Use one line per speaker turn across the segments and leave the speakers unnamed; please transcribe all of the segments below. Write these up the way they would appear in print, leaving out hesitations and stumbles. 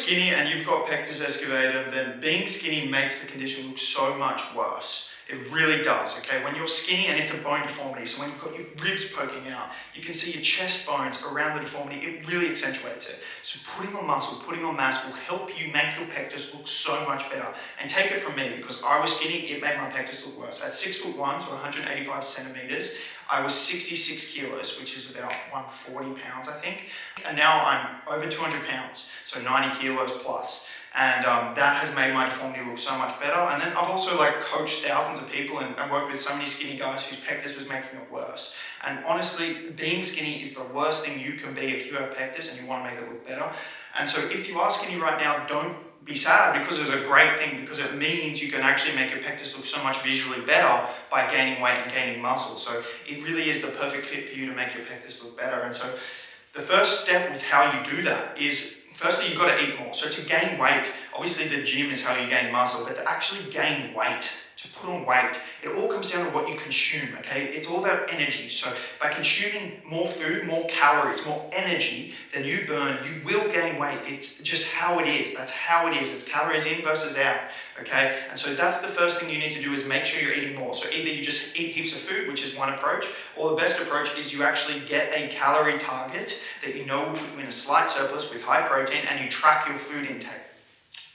skinny and you've got Pectus Excavatum, then being skinny makes the condition look so much worse. It really does, okay? When you're skinny and it's a bone deformity, so when you've got your ribs poking out, you can see your chest bones around the deformity, it really accentuates it. So putting on muscle, putting on mass will help you make your pectus look so much better. And take it from me, because I was skinny, it made my pectus look worse. At 6'1", so 185 centimeters, I was 66 kilos, which is about 140 pounds, I think. And now I'm over 200 pounds, so 90 kilos plus. And that has made my deformity look so much better. And then I've also coached thousands of people and worked with so many skinny guys whose pectus was making it worse. And honestly, being skinny is the worst thing you can be if you have pectus and you want to make it look better. And so if you are skinny right now, don't be sad, because it's a great thing, because it means you can actually make your pectus look so much visually better by gaining weight and gaining muscle. So it really is the perfect fit for you to make your pectus look better. And so the first step with how you do that is, firstly, you've got to eat more. So to gain weight, obviously the gym is how you gain muscle, but to actually gain weight, to put on weight, it all comes down to what you consume, okay? It's all about energy. So by consuming more food, more calories, more energy than you burn, you will gain weight. It's just how it is. That's how it is. It's calories in versus out, okay? And so that's the first thing you need to do, is make sure you're eating more. So either you just eat heaps of food, which is one approach, or the best approach is you actually get a calorie target that you know will put you in a slight surplus with high protein, and you track your food intake.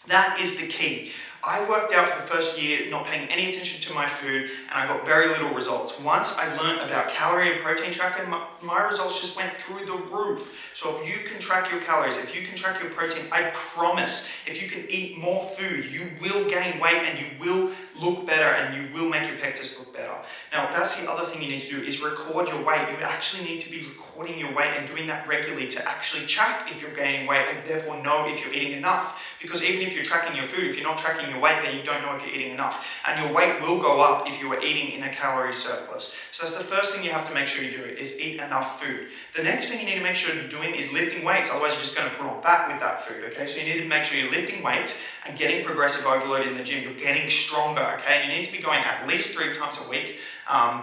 That is the key. I worked out for the first year not paying any attention to my food, and I got very little results. Once I learned about calorie and protein tracking, my results just went through the roof. So if you can track your calories, if you can track your protein, I promise, if you can eat more food, you will gain weight and you will look better and you will make your pectus look better. Now, that's the other thing you need to do, is record your weight. You actually need to be recording your weight and doing that regularly to actually track if you're gaining weight and therefore know if you're eating enough. Because even if you're tracking your food, if you're not tracking your weight, then you don't know if you're eating enough. And your weight will go up if you are eating in a calorie surplus. So that's the first thing you have to make sure you do, is eat enough food. The next thing you need to make sure you're doing is lifting weights, otherwise you're just going to put on fat with that food, okay? So you need to make sure you're lifting weights and getting progressive overload in the gym. You're getting stronger, okay? And you need to be going at least 3 times a week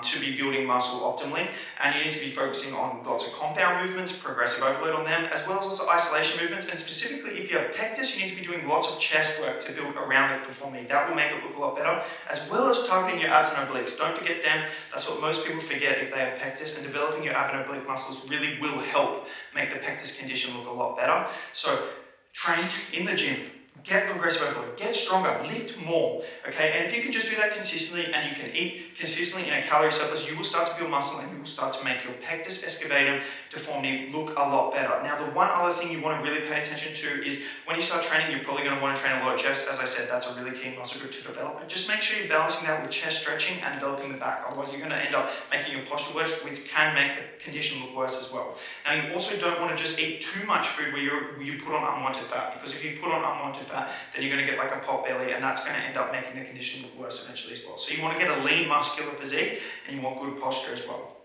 to be building muscle optimally. And you need to be focusing on lots of compound movements, progressive overload on them, as well as also isolation movements. And specifically, if you have pectus, you need to be doing lots of chest work to build around the deformity. That will make it look a lot better, as well as targeting your abs and obliques. Don't forget them. That's what most people forget if they have pectus, and developing your ab and oblique muscles really will help make the pectus condition look a lot better. So train in the gym. Get progressive overload, get stronger, lift more, okay? And if you can just do that consistently and you can eat consistently in a calorie surplus, you will start to build muscle and you will start to make your Pectus Excavatum deformity look a lot better. Now, the one other thing you want to really pay attention to is when you start training, you're probably going to want to train a lot of chest. As I said, that's a really key muscle group to develop. But just make sure you're balancing that with chest stretching and developing the back. Otherwise, you're going to end up making your posture worse, which can make the condition look worse as well. Now, you also don't want to just eat too much food where you put on unwanted fat, because if you put on unwanted fat, then you're going to get like a pot belly, and that's going to end up making the condition look worse eventually as well. So you want to get a lean, muscular physique, and you want good posture as well.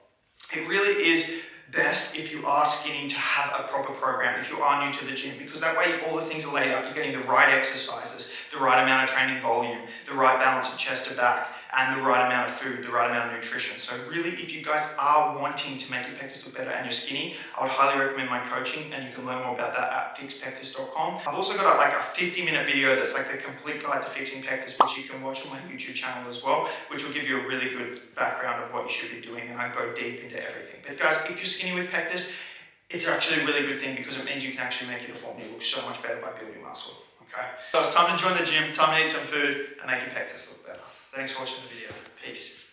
It really is best if you are skinny to have a proper program if you are new to the gym, because that way all the things are laid out. You're getting the right exercises, the right amount of training volume, the right balance of chest to back, and the right amount of food, the right amount of nutrition. So really, if you guys are wanting to make your pectus look better and you're skinny, I would highly recommend my coaching, and you can learn more about that at fixpectus.com. I've also got like a 50-minute video that's like the complete guide to fixing pectus, which you can watch on my YouTube channel as well, which will give you a really good background of what you should be doing, and I go deep into everything. But guys, if you're skinny with pectus, it's actually a really good thing, because it means you can actually make your deformity look so much better by building muscle. Okay, so it's time to join the gym, time to eat some food, and make your pectus look better. Thanks for watching the video. Peace.